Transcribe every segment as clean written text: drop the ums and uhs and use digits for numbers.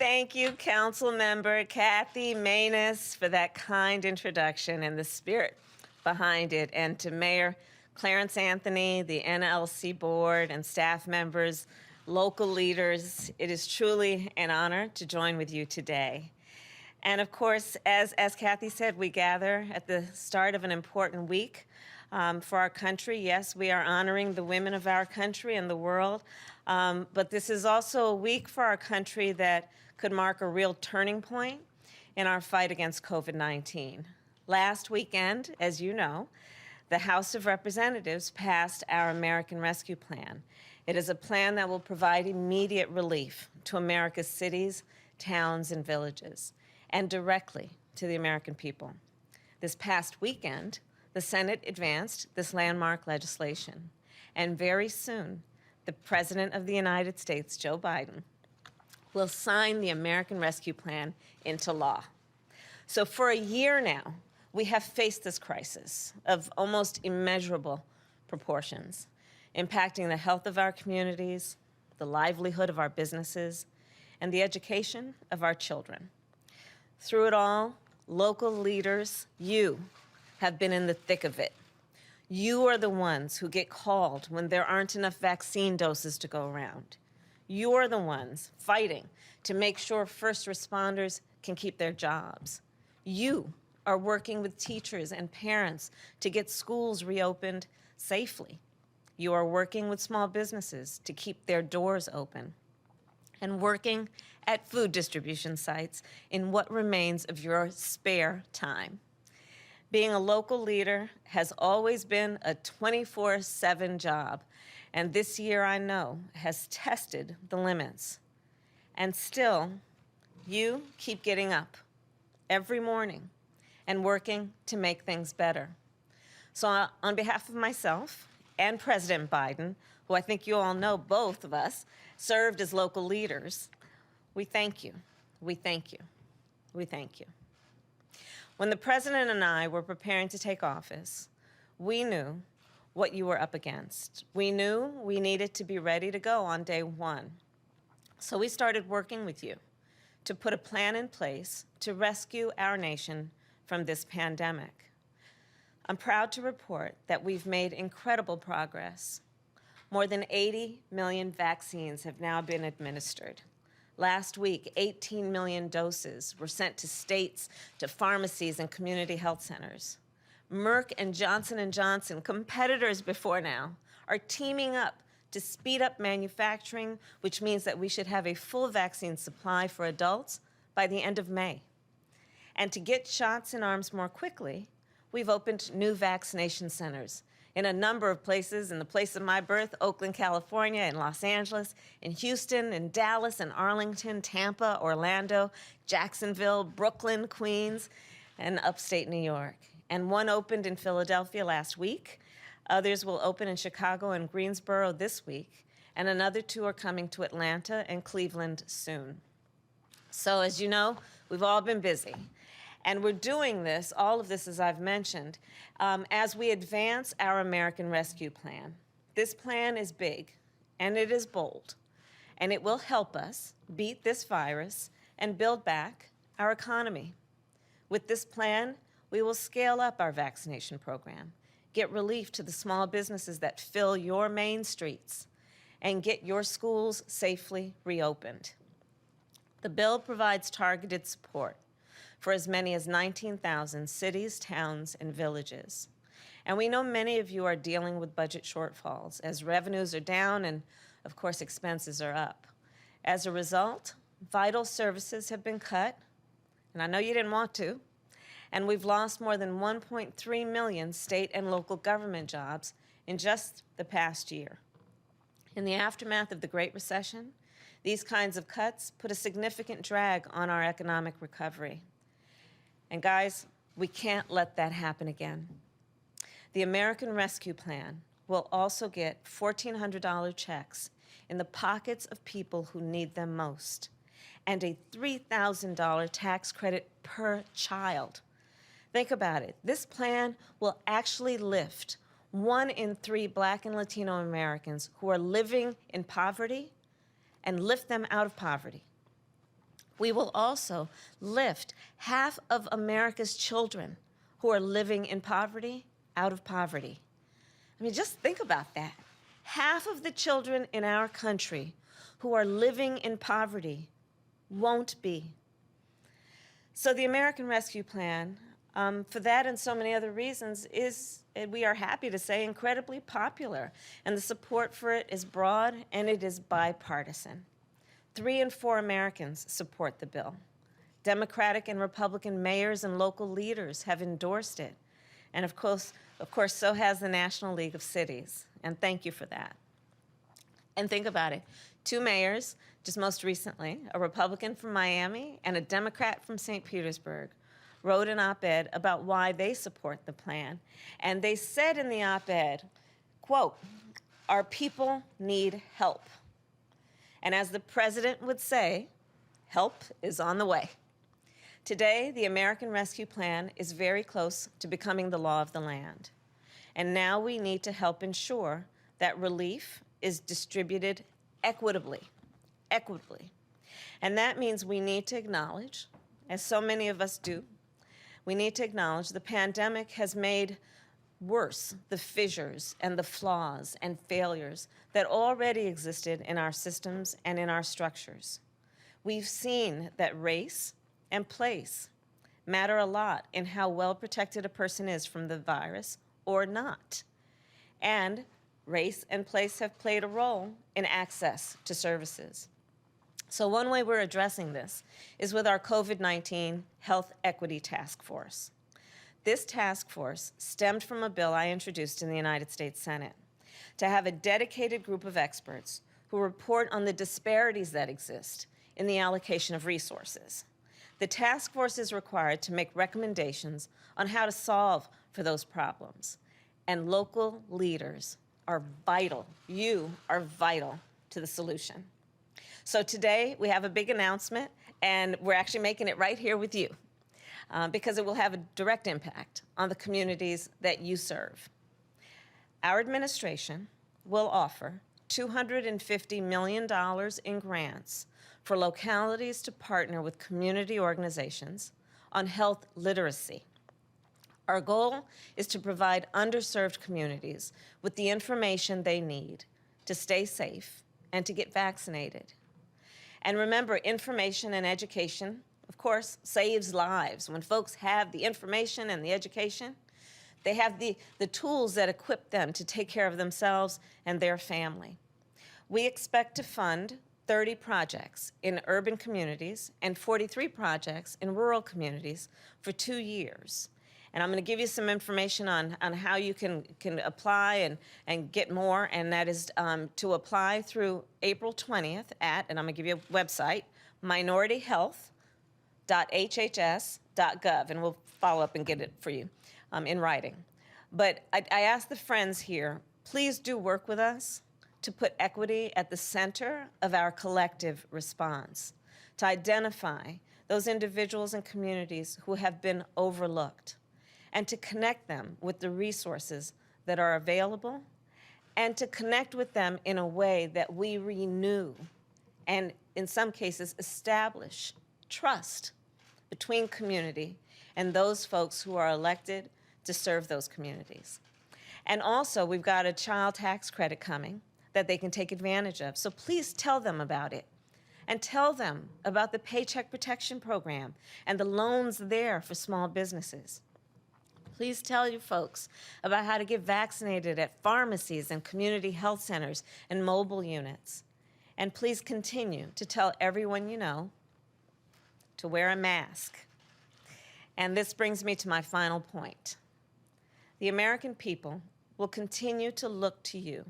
Thank you, Council Member Kathy Maness, for that kind introduction and the spirit behind it, and to Mayor Clarence Anthony, the NLC Board, and staff members, local leaders. It is truly an honor to join with you today. And of course, as Kathy said, we gather at the start of an important week for our country. Yes, we are honoring the women of our country and the world, but this is also a week for our country that could mark a real turning point in our fight against COVID-19. Last weekend, as you know, the House of Representatives passed our American Rescue Plan. It is a plan that will provide immediate relief to America's cities, towns, and villages, and directly to the American people. This past weekend, the Senate advanced this landmark legislation, and very soon, the President of the United States, Joe Biden, will sign the American Rescue Plan into law. So for a year now, we have faced this crisis of almost immeasurable proportions, impacting the health of our communities, the livelihood of our businesses, and the education of our children. Through it all, local leaders, you have been in the thick of it. You are the ones who get called when there aren't enough vaccine doses to go around. You're the ones fighting to make sure first responders can keep their jobs. You are working with teachers and parents to get schools reopened safely. You are working with small businesses to keep their doors open, and working at food distribution sites in what remains of your spare time. Being a local leader has always been a 24/7 job, and this year, I know, has tested the limits. And still, you keep getting up every morning and working to make things better. So on behalf of myself and President Biden, who I think you all know, both of us served as local leaders, we thank you, we thank you, we thank you. When the President and I were preparing to take office, we knew what you were up against. We knew we needed to be ready to go on day one. So we started working with you to put a plan in place to rescue our nation from this pandemic. I'm proud to report that we've made incredible progress. More than 80 million vaccines have now been administered. Last week, 18 million doses were sent to states, to pharmacies, and community health centers. Merck and Johnson & Johnson, competitors before now, are teaming up to speed up manufacturing, which means that we should have a full vaccine supply for adults by the end of May. And to get shots in arms more quickly, we've opened new vaccination centers in a number of places, in the place of my birth, Oakland, California, in Los Angeles, in Houston, in Dallas, in Arlington, Tampa, Orlando, Jacksonville, Brooklyn, Queens, and upstate New York. And one opened in Philadelphia last week. Others will open in Chicago and Greensboro this week, and another two are coming to Atlanta and Cleveland soon. So as you know, we've all been busy. And we're doing this, all of this, as I've mentioned, as we advance our American Rescue Plan. This plan is big, and it is bold, and it will help us beat this virus and build back our economy. With this plan, we will scale up our vaccination program, get relief to the small businesses that fill your main streets, and get your schools safely reopened. The bill provides targeted support for as many as 19,000 cities, towns, and villages. And we know many of you are dealing with budget shortfalls as revenues are down and, of course, expenses are up. As a result, vital services have been cut, and I know you didn't want to, and we've lost more than 1.3 million state and local government jobs in just the past year. In the aftermath of the Great Recession, these kinds of cuts put a significant drag on our economic recovery. And guys, we can't let that happen again. The American Rescue Plan will also get $1,400 checks in the pockets of people who need them most, and a $3,000 tax credit per child. Think about it. This plan will actually lift 1 in 3 Black and Latino Americans who are living in poverty and lift them out of poverty. We will also lift half of America's children who are living in poverty out of poverty. I mean, just think about that. Half of the children in our country who are living in poverty won't be. So the American Rescue Plan, for that and so many other reasons, is, we are happy to say, incredibly popular. And the support for it is broad and it is bipartisan. 3 in 4 Americans support the bill. Democratic and Republican mayors and local leaders have endorsed it. And of course, so has the National League of Cities. And thank you for that. And think about it. 2 mayors, just most recently, a Republican from Miami and a Democrat from St. Petersburg, wrote an op-ed about why they support the plan. And they said in the op-ed, quote, "Our people need help. And as the president would say, help is on the way." Today, the American Rescue Plan is very close to becoming the law of the land. And now we need to help ensure that relief is distributed equitably. And that means we need to acknowledge, as so many of us do, we need to acknowledge the pandemic has made worse the fissures and the flaws and failures that already existed in our systems and in our structures. We've seen that race and place matter a lot in how well protected a person is from the virus or not. And race and place have played a role in access to services. So one way we're addressing this is with our COVID-19 Health Equity Task Force. This task force stemmed from a bill I introduced in the United States Senate to have a dedicated group of experts who report on the disparities that exist in the allocation of resources. The task force is required to make recommendations on how to solve for those problems. And local leaders are vital. You are vital to the solution. So today we have a big announcement, and we're actually making it right here with you because it will have a direct impact on the communities that you serve. Our administration will offer $250 million in grants for localities to partner with community organizations on health literacy. Our goal is to provide underserved communities with the information they need to stay safe and to get vaccinated. And remember, information and education, of course, saves lives. When folks have the information and the education, they have the tools that equip them to take care of themselves and their family. We expect to fund 30 projects in urban communities and 43 projects in rural communities for 2 years. And I'm going to give you some information on how you can apply and get more, and that is to apply through April 20th at, and I'm going to give you a website, minorityhealth.hhs.gov, and we'll follow up and get it for you in writing. But I ask the friends here, please do work with us to put equity at the center of our collective response, to identify those individuals and communities who have been overlooked, and to connect them with the resources that are available, and to connect with them in a way that we renew and, in some cases, establish trust between community and those folks who are elected to serve those communities. And also, we've got a child tax credit coming that they can take advantage of. So please tell them about it. And tell them about the Paycheck Protection Program and the loans there for small businesses. Please tell your folks about how to get vaccinated at pharmacies and community health centers and mobile units. And please continue to tell everyone you know to wear a mask. And this brings me to my final point. The American people will continue to look to you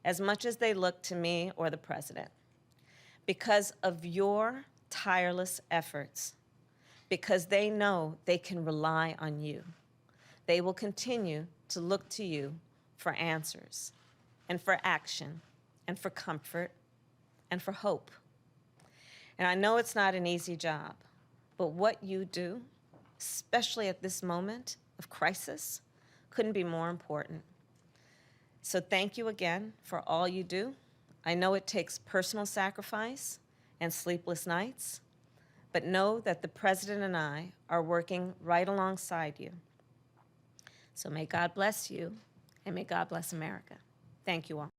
as much as they look to me or the president because of your tireless efforts, because they know they can rely on you. They will continue to look to you for answers and for action and for comfort and for hope. And I know it's not an easy job, but what you do, especially at this moment of crisis, couldn't be more important. So thank you again for all you do. I know it takes personal sacrifice and sleepless nights, but know that the President and I are working right alongside you. So may God bless you, and may God bless America. Thank you all.